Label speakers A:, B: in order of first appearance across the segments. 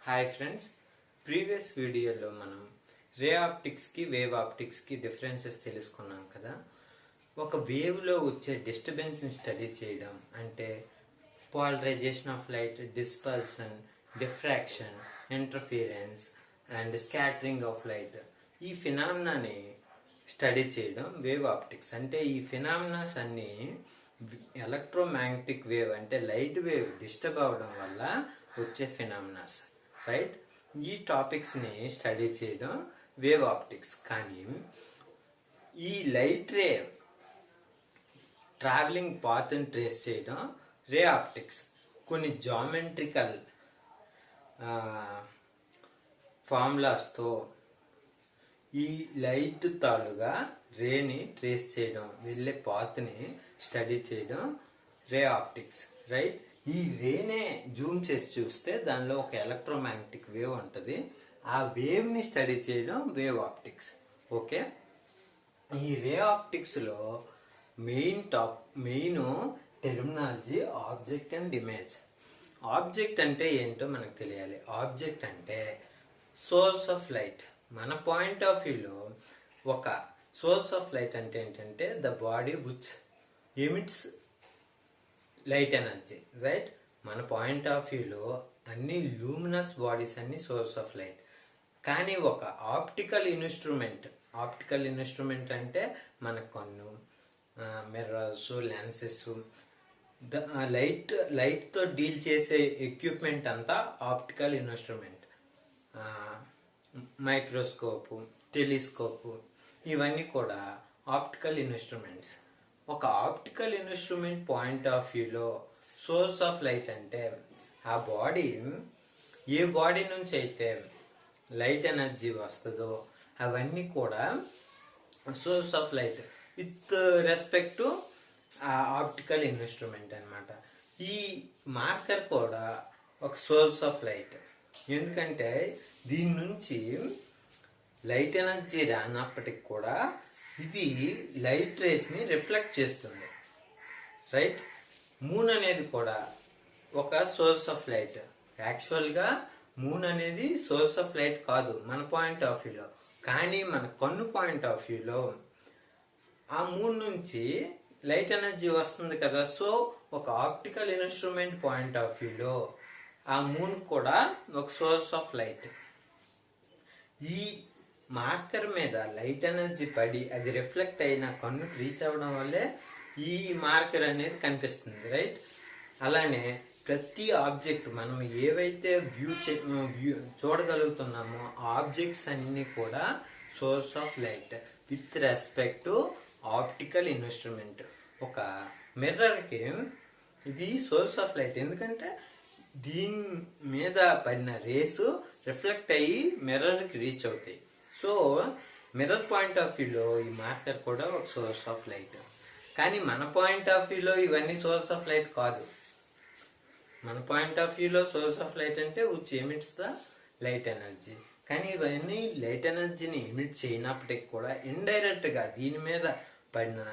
A: Hi friends, previous వీడియోలో మనం రే ఆప్టిక్స్కి wave ఆప్టిక్స్కి differences తెలుసుకున్నాం కదా. ఒక వేవ్లో వచ్చే డిస్టర్బెన్స్ని స్టడీ చేయడం అంటే polarization of light, dispersion, diffraction, interference and scattering of light, ఈ ఫినామినాని స్టడీ చేయడం వేవ్ ఆప్టిక్స్. అంటే ఈ ఫినామినాస్ అన్నీ ఎలక్ట్రోమాగ్నెటిక్ వేవ్ అంటే లైట్ వేవ్ డిస్టర్బ్ అవ్వడం వల్ల వచ్చే ఫినామినాస్, రైట్? ఈ టాపిక్స్ని స్టడీ చేయడం వేవ్ ఆప్టిక్స్. కానీ ఈ లైట్ రే ట్రావెలింగ్ పాత్ని ట్రేస్ చేయడం రే ఆప్టిక్స్. కొన్ని జామెట్రికల్ ఫార్ములాస్తో ఈ లైట్ తాలుగా రేని ట్రేస్ చేయడం, వెళ్ళే పాత్ని స్టడీ చేయడం రే ఆప్టిక్స్, రైట్? ఈ రేనే జూమ్ చేసి చూస్తే దానిలో ఒక ఎలక్ట్రోమాగ్నెటిక్ వేవ్ ఉంటుంది. ఆ వేవ్ని స్టడీ చేయడం వేవ్ ఆప్టిక్స్. ఓకే, ఈ రే ఆప్టిక్స్లో main terminology object and image. Object అంటే ఏంటో మనకు తెలియాలి. ఆబ్జెక్ట్ అంటే సోర్స్ ఆఫ్ లైట్. మన పాయింట్ ఆఫ్ వ్యూలో ఒక సోర్స్ ఆఫ్ లైట్ అంటే ఏంటంటే the body which emits light energy, right? మన పాయింట్ ఆఫ్ వ్యూలో అన్ని లూమినస్ బాడీస్ అన్ని సోర్స్ ఆఫ్ లైట్. కానీ ఒక ఆప్టికల్ ఇన్స్ట్రుమెంట్ అంటే మన కన్ను, మిర్రర్స్, లెన్సెస్, లైట్తో డీల్ చేసే ఎక్విప్మెంట్ అంతా ఆప్టికల్ ఇన్స్ట్రుమెంట్. మైక్రోస్కోపు, టెలిస్కోపు, ఇవన్నీ కూడా ఆప్టికల్ ఇన్స్ట్రుమెంట్స్. ఒక ఆప్టికల్ ఇన్స్ట్రుమెంట్ పాయింట్ ఆఫ్ వ్యూలో సోర్స్ ఆఫ్ లైట్ అంటే ఆ బాడీ, ఏ బాడీ నుంచి అయితే లైట్ ఎనర్జీ వస్తుందో అవన్నీ కూడా source of light with respect to optical instrument అన్నమాట. ఈ మార్కర్ కూడా ఒక సోర్స్ ఆఫ్ లైట్. ఎందుకంటే దీని నుంచి లైట్ ఎనర్జీ రానప్పటికి కూడా ఇది లైట్ రేస్ ని రిఫ్లెక్ట్ చేస్తుంది, రైట్? మూన్ అనేది కూడా ఒక సోర్స్ ఆఫ్ లైట్. యాక్చువల్గా మూన్ అనేది సోర్స్ ఆఫ్ లైట్ కాదు మన పాయింట్ ఆఫ్ వ్యూలో. కానీ మన కన్ను పాయింట్ ఆఫ్ వ్యూలో ఆ మూన్ నుంచి లైట్ ఎనర్జీ వస్తుంది కదా. సో ఒక ఆప్టికల్ ఇన్స్ట్రుమెంట్ పాయింట్ ఆఫ్ వ్యూలో ఆ మూన్ కూడా ఒక సోర్స్ ఆఫ్ లైట్. ఈ మార్కర్ మీద లైట్ ఎనర్జీ పడి అది రిఫ్లెక్ట్ అయిన కన్నుకు రీచ్ అవ్వడం వల్లే ఈ మార్కర్ అనేది కనిపిస్తుంది, రైట్? అలానే ప్రతి ఆబ్జెక్ట్ మనం ఏవైతే చూడగలుగుతున్నామో ఆబ్జెక్ట్స్ అన్ని కూడా source of light with respect to optical instrument. ఒక మిర్రర్కి ఇది సోర్స్ ఆఫ్ లైట్, ఎందుకంటే దీని మీద పడిన రేసు రిఫ్లెక్ట్ అయ్యి మిర్రర్కి రీచ్ అవుతాయి. సో మిర్రర్ పాయింట్ ఆఫ్ వ్యూలో ఈ మార్కర్ కూడా ఒక సోర్స్ ఆఫ్ లైట్. కానీ మన పాయింట్ ఆఫ్ వ్యూలో ఇవన్నీ సోర్స్ ఆఫ్ లైట్ కాదు. మన పాయింట్ ఆఫ్ వ్యూలో సోర్స్ ఆఫ్ లైట్ అంటే which emits the light energy. కానీ ఇవన్నీ లైట్ ఎనర్జీని ఎమిట్ చేయనప్పటికి కూడా ఇండైరెక్ట్గా దీని మీద పడిన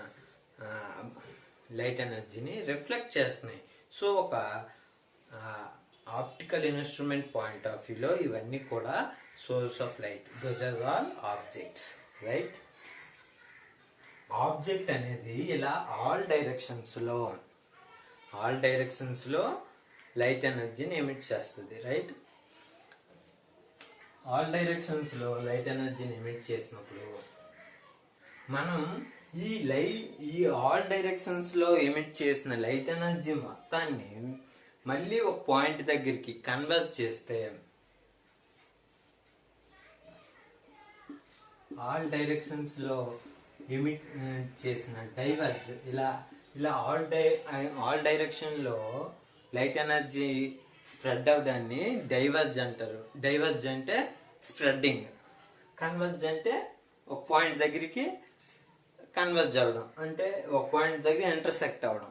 A: లైట్ ఎనర్జీని రిఫ్లెక్ట్ చేస్తున్నాయి. సో ఒక ఆప్టికల్ ఇన్స్ట్రుమెంట్ పాయింట్ ఆఫ్ వ్యూలో ఇవన్నీ కూడా source of light. Those are all objects, right? Object అనేది ఇలా ఆల్ డైరెక్షన్స్లో లైట్ ఎనర్జీని ఎమిట్ చేస్తుంది, రైట్? ఆల్ డైరెక్షన్స్లో లైట్ ఎనర్జీని ఎమిట్ చేసినప్పుడు మనం ఈ ఆల్ డైరెక్షన్స్లో ఎమిట్ చేసిన లైట్ ఎనర్జీ మొత్తాన్ని మళ్ళీ ఒక పాయింట్ దగ్గరికి కన్వర్ట్ చేస్తే ఆల్ డైరెక్షన్స్ లో ఎమిట్ చేసిన డైవర్జ్ ఇలా ఆల్ డైరెక్షన్ లో లైట్ ఎనర్జీ స్ప్రెడ్ అవడాన్ని డైవర్జ్ అంటారు. డైవర్జ్ అంటే స్ప్రెడ్డింగ్, కన్వర్జ్ అంటే ఒక పాయింట్ దగ్గరికి కన్వర్జ్ అవ్వడం, అంటే ఒక పాయింట్ దగ్గర ఇంటర్సెక్ట్ అవ్వడం.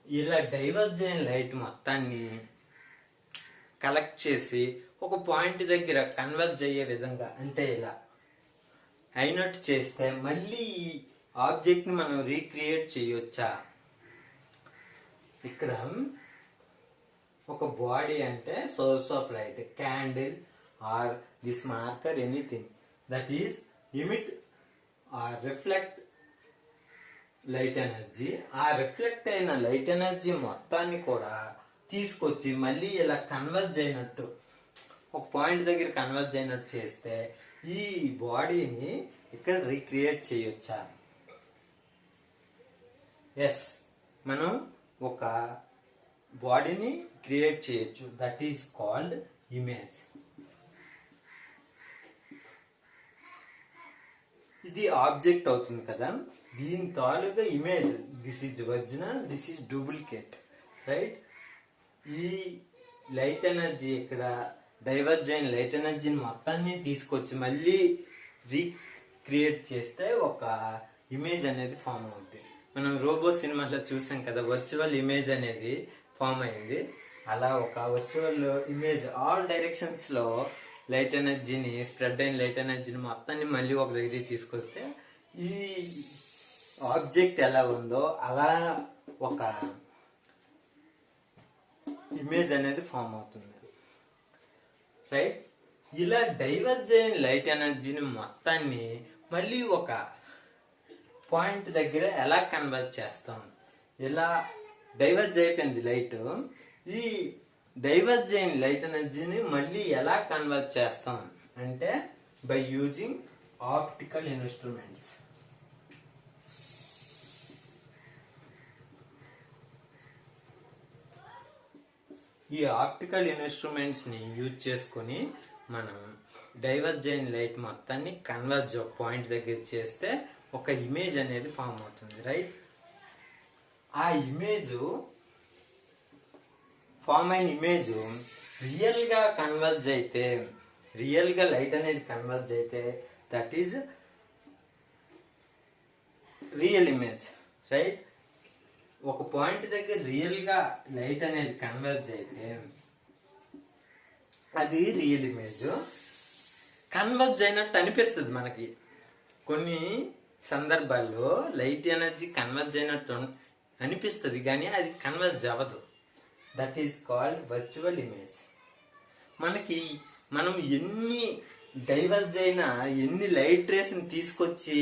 A: ఇలా డైవర్జ్ అయిన లైట్ మొత్తాన్ని కలెక్ట్ చేసి ఒక పాయింట్ దగ్గర కన్వర్జ్ అయ్యే విధంగా, అంటే ఇలా అయినట్టు చేస్తే మళ్ళీ ఈ ఆబ్జెక్ట్ని మనం రీక్రియేట్ చేయొచ్చా? ఇక్కడ ఒక ఒక బాడీ అంటే source of light, candle or this marker, anything that is emit or reflect light energy. ఆ రిఫ్లెక్ట్ అయిన లైట్ ఎనర్జీ మొత్తాన్ని కూడా తీసుకొచ్చి మళ్ళీ ఇలా కన్వర్జ్ అయినట్టు ఒక పాయింట్ దగ్గర కన్వర్జ్ అయినట్టు చేస్తే ఈ బాడీని ఇక్కడ రీక్రియేట్ చేయొచ్చా? ఎస్, మనం ఒక బాడీని క్రియేట్ చేయొచ్చు. That is called image. ఇది ఆబ్జెక్ట్ అవుతుంది కదా, దీని తాలూగా image. This is original, this is duplicate, right? ఈ లైట్ ఎనర్జీ ఇక్కడ డైవర్జ్ అయిన లైట్ ఎనర్జీని మొత్తాన్ని తీసుకొచ్చి మళ్ళీ రీక్రియేట్ చేస్తే ఒక ఇమేజ్ అనేది ఫామ్ అవుతుంది. మనం రోబో సినిమాలో చూసాం కదా, వర్చువల్ ఇమేజ్ అనేది ఫామ్ అయింది. అలా ఒక వర్చువల్ ఇమేజ్ ఆల్ డైరెక్షన్స్ లో లైట్ ఎనర్జీని, స్ప్రెడ్ అయిన లైట్ ఎనర్జీని మొత్తాన్ని మళ్ళీ ఒక దగ్గరికి తీసుకొస్తే ఈ ఆబ్జెక్ట్ ఎలా ఉందో అలా ఒక ఇమేజ్ అనేది ఫామ్ అవుతుంది, రైట్? ఇలా డైవర్జ్ అయిన లైట్ ఎనర్జీని మొత్తాన్ని మళ్ళీ ఒక పాయింట్ దగ్గర ఎలా కన్వర్ట్ చేస్తాం? ఇలా డైవర్జ్ అయిపోయింది లైట్, ఈ డైవర్జ్ అయిన లైట్ ఎనర్జీని మళ్ళీ ఎలా కన్వర్ట్ చేస్తాం అంటే బై యూజింగ్ ఆప్టికల్ ఇన్స్ట్రుమెంట్స్. ఈ ఆప్టికల్ ఇన్స్ట్రుమెంట్స్ ని యూజ్ చేసుకుని మనం డైవర్జ్ అయిన లైట్ మొత్తాన్ని కన్వర్జ్ ఒక పాయింట్ దగ్గర చేస్తే ఒక ఇమేజ్ అనేది ఫామ్ అవుతుంది, రైట్? ఆ ఇమేజ్ ఫామ్ అయిన ఇమేజ్ రియల్ గా కన్వర్జ్ అయితే, రియల్ గా లైట్ అనేది కన్వర్జ్ అయితే that is real image, right? ఒక పాయింట్ దగ్గర రియల్ గా లైట్ అనేది కన్వర్జ్ అయితే అది రియల్ ఇమేజ్. కన్వర్జ్ అయినట్టు అనిపిస్తుంది మనకి కొన్ని సందర్భాల్లో, లైట్ ఎనర్జీ కన్వర్జ్ అయినట్టు అనిపిస్తుంది కానీ అది కన్వర్జ్ అవ్వదు. That is called virtual image. మనం ఎన్ని డైవర్జ్ అయినా, ఎన్ని లైట్ రేస్ ని తీసుకొచ్చి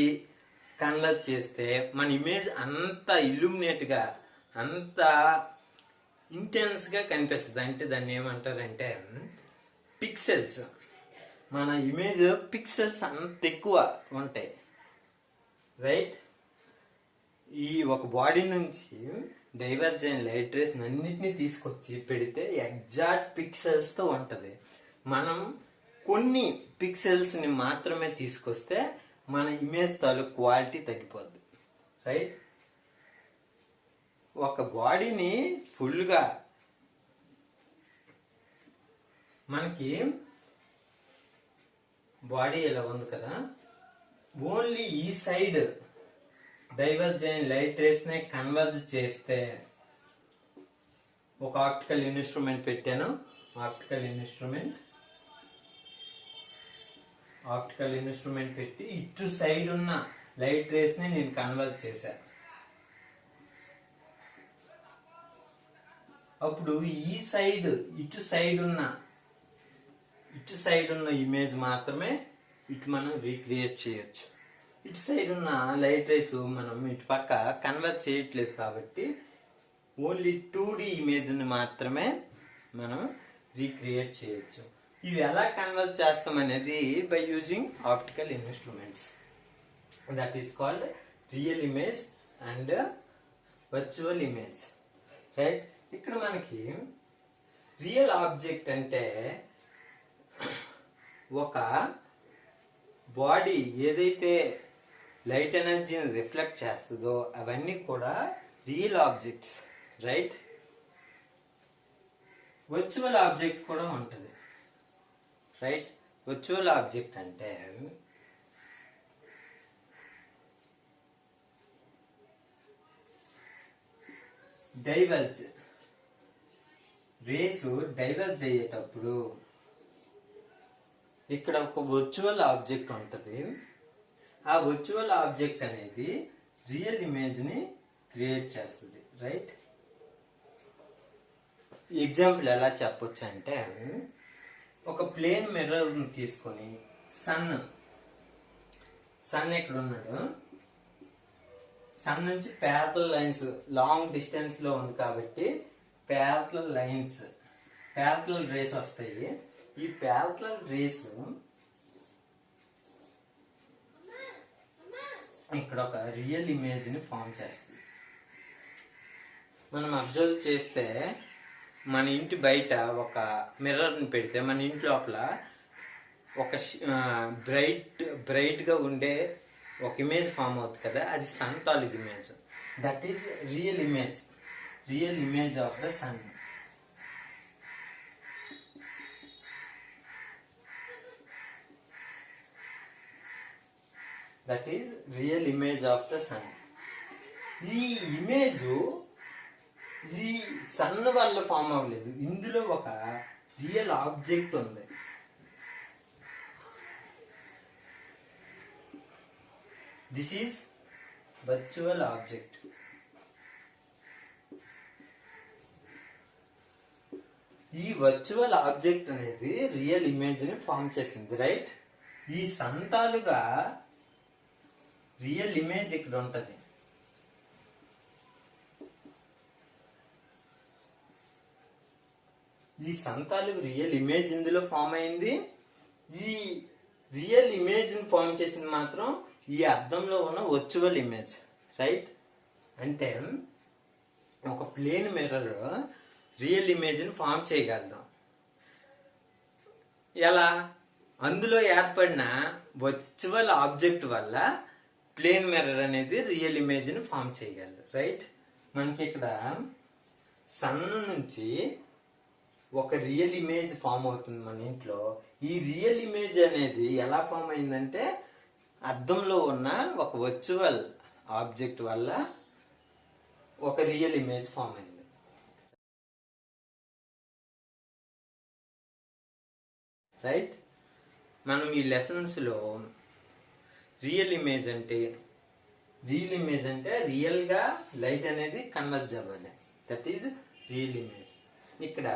A: కన్వర్ట్ చేస్తే మన ఇమేజ్ అంత ఇల్యూమినేట్ గా, అంత ఇంటెన్స్ గా కనిపిస్తుంది. అంటే దాన్ని ఏమంటారంటే పిక్సెల్స్. మన ఇమేజ్ పిక్సెల్స్ అంత ఎక్కువ ఉంటాయి, రైట్? ఈ ఒక బాడీ నుంచి డైవర్జ్ అయిన లైట్ రేస్ అన్నిటినీ తీసుకొచ్చి పెడితే ఎగ్జాక్ట్ పిక్సెల్స్ తో ఉంటది. మనం కొన్ని పిక్సెల్స్ ని మాత్రమే తీసుకొస్తే మన ఇమేజ్ తాలూకు క్వాలిటీ తగ్గిపోద్ది, రైట్? ఒక బాడీని ఫుల్ గా మనకి బాడీ ఇలా ఉంది కదా, ఓన్లీ ఈ సైడ్ డైవర్జ్ అయిన లైట్ రేస్ నే కన్వర్జ్ చేస్తే, ఒక ఆప్టికల్ ఇన్స్ట్రుమెంట్ పెట్టాను, ఆప్టికల్ ఇన్స్ట్రుమెంట్ పెట్టి ఇటు సైడ్ ఉన్న లైట్ రేస్ ని నేను కన్వర్ట్ చేశా. అప్పుడు ఈ సైడ్, ఇటు సైడ్ ఉన్న ఇమేజ్ మాత్రమే ఇటు మనం రీక్రియేట్ చేయొచ్చు. ఇటు సైడ్ ఉన్న లైట్ రేస్ మనం ఇటు పక్క కన్వర్ట్ చేయట్లేదు కాబట్టి ఓన్లీ 2D ఇమేజ్ ని మాత్రమే మనం రీక్రియేట్ చేయొచ్చు. ఇవి ఎలా కన్వర్ట్ చేస్తాం అనేది by using optical instruments. That is called real image and virtual image, right? ఇక్కడ మనకి రియల్ ఆబ్జెక్ట్ అంటే ఒక బాడీ ఏదైతే లైట్ ఎనర్జీని రిఫ్లెక్ట్ చేస్తుందో అవన్నీ కూడా real objects, right? Virtual object కూడా ఉంటుంది, రైట్? వర్చువల్ ఆబ్జెక్ట్ అంటే డైవర్జ్ రేసు డైవర్జ్ అయ్యేటప్పుడు ఇక్కడ ఒక వర్చువల్ ఆబ్జెక్ట్ ఉంటుంది. ఆ వర్చువల్ ఆబ్జెక్ట్ అనేది రియల్ ఇమేజ్ ని క్రియేట్ చేస్తుంది, రైట్? ఎగ్జాంపుల్ ఎలా చెప్పొచ్చు అంటే, ఒక ప్లేన్ మిర్రర్ తీసుకొని సన్ ఎక్కడ ఉన్నాడు, సన్ నుంచి ప్యారలల్ లైన్స్ లాంగ్ డిస్టెన్స్ లో ఉంది కాబట్టి ప్యారలల్ రేస్ వస్తాయి. ఈ ప్యారలల్ రేస్ ఇక్కడ ఒక రియల్ ఇమేజ్ ని ఫామ్ చేస్తుంది. మనం అబ్జర్వ్ చేస్తే మన ఇంటి బయట ఒక మిర్రర్ని పెడితే మన ఇంటి లోపల ఒక బ్రైట్ గా ఉండే ఒక ఇమేజ్ ఫామ్ అవుతుంది కదా, అది సన్ తాలూకు image. That is real image of the sun. That is real image of the sun. ఈ ఇమేజ్ ఈ సన్ వల్ల ఫామ్ అవ్వలేదు, ఇందులో ఒక రియల్ ఆబ్జెక్ట్ ఉంది. This is virtual object. ఈ వర్చువల్ ఆబ్జెక్ట్ అనేది రియల్ ఇమేజ్ ని ఫామ్ చేసింది, రైట్? ఈ సన్ తాలుగా రియల్ ఇమేజ్ ఇక్కడ ఉంటది. ఈ సన్ తాలూకు రియల్ ఇమేజ్ ఇందులో ఫామ్ అయింది. ఈ రియల్ ఇమేజ్ ని ఫామ్ చేసింది మాత్రం ఈ అద్దంలో ఉన్న వర్చువల్ ఇమేజ్, రైట్? అంటే ఒక ప్లేన్ మిర్రర్ రియల్ ఇమేజ్ ని ఫామ్ చేయగలదాం. ఎలా? అందులో ఏర్పడిన వర్చువల్ ఆబ్జెక్ట్ వల్ల ప్లేన్ మిర్రర్ అనేది రియల్ ఇమేజ్ ని ఫామ్ చేయగలదు, రైట్? మనకి ఇక్కడ సన్ నుంచి ఒక రియల్ ఇమేజ్ ఫామ్ అవుతుంది మన ఇంట్లో. ఈ రియల్ ఇమేజ్ అనేది ఎలా ఫామ్ అయిందంటే అద్దంలో ఉన్న ఒక వర్చువల్ ఆబ్జెక్ట్ వల్ల ఒక రియల్ ఇమేజ్ ఫామ్ అయింది. రైట్? మనం ఈ లెసన్స్ లో రియల్ ఇమేజ్ అంటే రియల్ గా లైట్ అనేది కన్వర్జ్ అవ్వాలి. That is real image. ఇక్కడ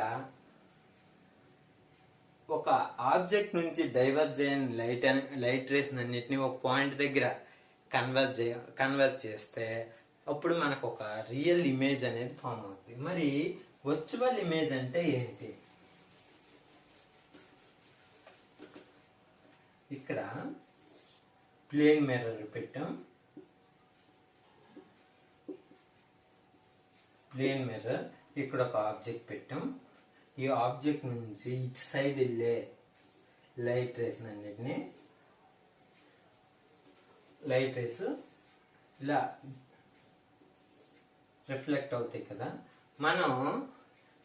A: ఒక ఆబ్జెక్ట్ నుంచి డైవర్జ్ అయిన లైట్ రేస్ అన్నిటిని ఒక పాయింట్ దగ్గర కన్వర్జ్ చేస్తే అప్పుడు మనకు ఒక రియల్ ఇమేజ్ అనేది ఫామ్ అవుతుంది. మరి వర్చువల్ ఇమేజ్ అంటే ఏంటి? ఇక్కడ ప్లేన్ మిర్రర్ పెట్టాం. ప్లేన్ మిర్రర్, ఇక్కడ ఒక ఆబ్జెక్ట్ పెట్టాం. ఈ ఆబ్జెక్ట్ నుంచి ఇటు సైడ్ వెళ్ళే లైట్ రేస్ అన్నిటిని ఇలా రిఫ్లెక్ట్ అవుతాయి కదా. మనం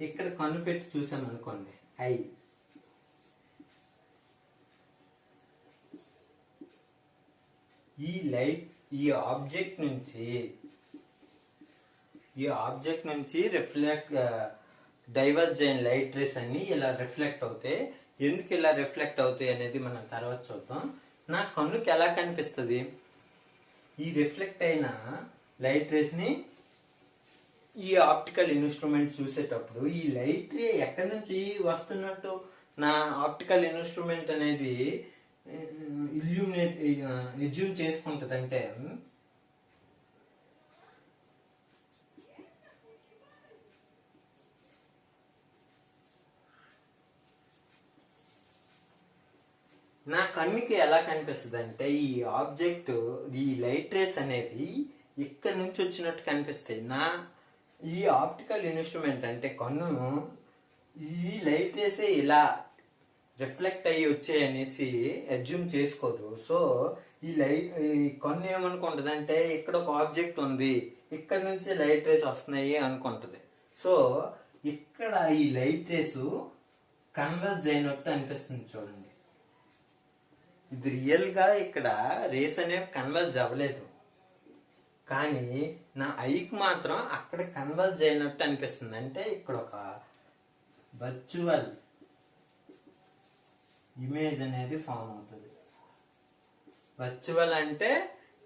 A: ఇక్కడ కన్ను పెట్టి చూసామనుకోండి, ఐ, ఈ ఆబ్జెక్ట్ నుంచి డైవర్జ్ అయిన లైట్ రేస్ అన్ని ఇలా రిఫ్లెక్ట్ అవుతాయి. ఎందుకు ఇలా రిఫ్లెక్ట్ అవుతాయి అనేది మనం తర్వాత చూద్దాం. నా కన్నుకి ఎలా కనిపిస్తుంది? ఈ రిఫ్లెక్ట్ అయిన లైట్ రేస్ ని ఈ ఆప్టికల్ ఇన్స్ట్రుమెంట్ చూసేటప్పుడు ఈ లైట్ రే ఎక్కడి నుంచి వస్తున్నట్టు నా ఆప్టికల్ ఇన్స్ట్రుమెంట్ అనేది ఎజ్యూమ్ చేసుకుంటది. అంటే నా కన్నుకి ఎలా కనిపిస్తుంది అంటే ఈ ఆబ్జెక్ట్, ఈ లైట్ రేస్ అనేది ఇక్కడ నుంచి వచ్చినట్టు కనిపిస్తాయి. ఈ ఆప్టికల్ ఇన్స్ట్రుమెంట్ అంటే కన్ను ఈ లైట్ రేసే ఇలా రిఫ్లెక్ట్ అయ్యి వచ్చాయనేసి అజ్యూమ్ చేసుకోదు. సో ఈ కన్ను ఏమనుకుంటది అంటే ఇక్కడ ఒక ఆబ్జెక్ట్ ఉంది, ఇక్కడ నుంచి లైట్ రేస్ వస్తున్నాయి అనుకుంటది. సో ఇక్కడ ఈ లైట్ రేస్ కన్వర్జ్ అయినట్టు అనిపిస్తుంది. చూడండి, ఇది రియల్ గా ఇక్కడ రేస్ అనేవి కన్వర్జ్ అవ్వలేదు, కానీ నా ఐకి మాత్రం అక్కడ కన్వర్జ్ అయినట్టు అనిపిస్తుంది. అంటే ఇక్కడ ఒక వర్చువల్ ఇమేజ్ అనేది ఫామ్ అవుతుంది. వర్చువల్ అంటే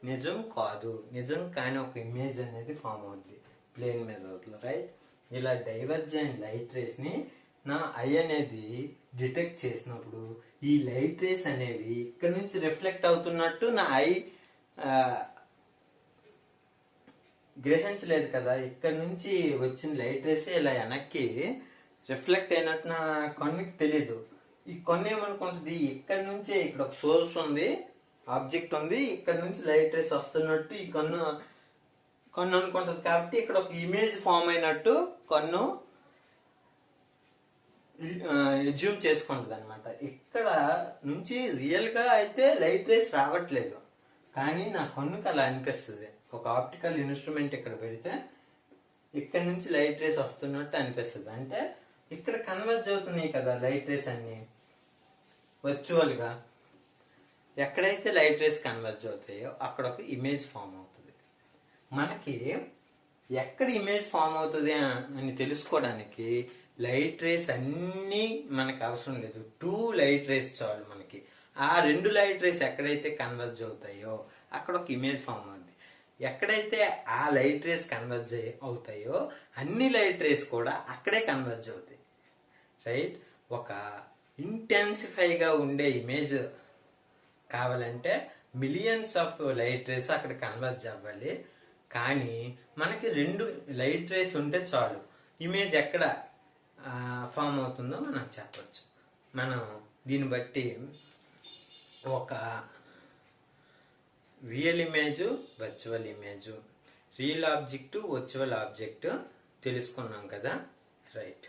A: నిజం కాదు, నిజం కానీ ఒక ఇమేజ్ అనేది ఫామ్ అవుతుంది ప్లేన్ మిర్రర్ లో, రైట్? ఇలా డైవర్జెంట్ లైట్ రేస్ ని నా ఐ అనేది డిటెక్ట్ చేసినప్పుడు ఈ లైట్ రేస్ అనేవి ఇక్కడ నుంచి రిఫ్లెక్ట్ అవుతున్నట్టు నా ఐ గ్రహించలేదు కదా. ఇక్కడ నుంచి వచ్చిన లైట్ రేస్ ఇలా వెనక్కి రిఫ్లెక్ట్ అయినట్టు నా కన్నుకి తెలీదు. ఈ కన్ను ఏమనుకుంటుంది, ఇక్కడ నుంచే ఇక్కడ ఒక సోర్స్ ఉంది, ఆబ్జెక్ట్ ఉంది, ఇక్కడ నుంచి లైట్ రేస్ వస్తున్నట్టు ఈ కన్ను అనుకుంటుంది. కాబట్టి ఇక్కడ ఒక ఇమేజ్ ఫామ్ అయినట్టు కన్ను ఎజ్యూమ్ చేసుకుంటుంది అనమాట. ఇక్కడ నుంచి రియల్ గా అయితే లైట్ రేస్ రావట్లేదు, కానీ నా కన్నుకి అలా అనిపిస్తుంది. ఒక ఆప్టికల్ ఇన్స్ట్రుమెంట్ ఇక్కడ పెడితే ఇక్కడ నుంచి లైట్ రేస్ వస్తున్నట్టు అనిపిస్తుంది. అంటే ఇక్కడ కన్వర్జ్ అవుతున్నాయి కదా లైట్ రేస్ అన్ని వర్చువల్ గా. ఎక్కడైతే లైట్ రేస్ కన్వర్జ్ అవుతాయో అక్కడ ఒక ఇమేజ్ ఫామ్ అవుతుంది. మనకి ఎక్కడ ఇమేజ్ ఫామ్ అవుతుంది అని తెలుసుకోవడానికి లైట్ రేస్ అన్నీ మనకు అవసరం లేదు, 2 లైట్ రేస్ చాలు మనకి. ఆ 2 లైట్ రేస్ ఎక్కడైతే కన్వర్జ్ అవుతాయో అక్కడ ఒక ఇమేజ్ ఫామ్ అవుతుంది. ఎక్కడైతే ఆ లైట్ రేస్ కన్వర్జ్ అవుతాయో అన్ని లైట్ రేస్ కూడా అక్కడే కన్వర్జ్ అవుతాయి, రైట్. ఒక ఇంటెన్సిఫైగా ఉండే ఇమేజ్ కావాలంటే మిలియన్స్ ఆఫ్ లైట్ రేస్ అక్కడ కన్వర్జ్ అవ్వాలి. కానీ మనకి 2 లైట్ రేస్ ఉంటే చాలు, ఇమేజ్ ఎక్కడ ఫామ్ అవుతుందో మనం చెప్పచ్చు. మనం దీన్ని బట్టి ఒక real image, virtual image, real object, virtual object తెలుసుకున్నాం కదా, రైట్.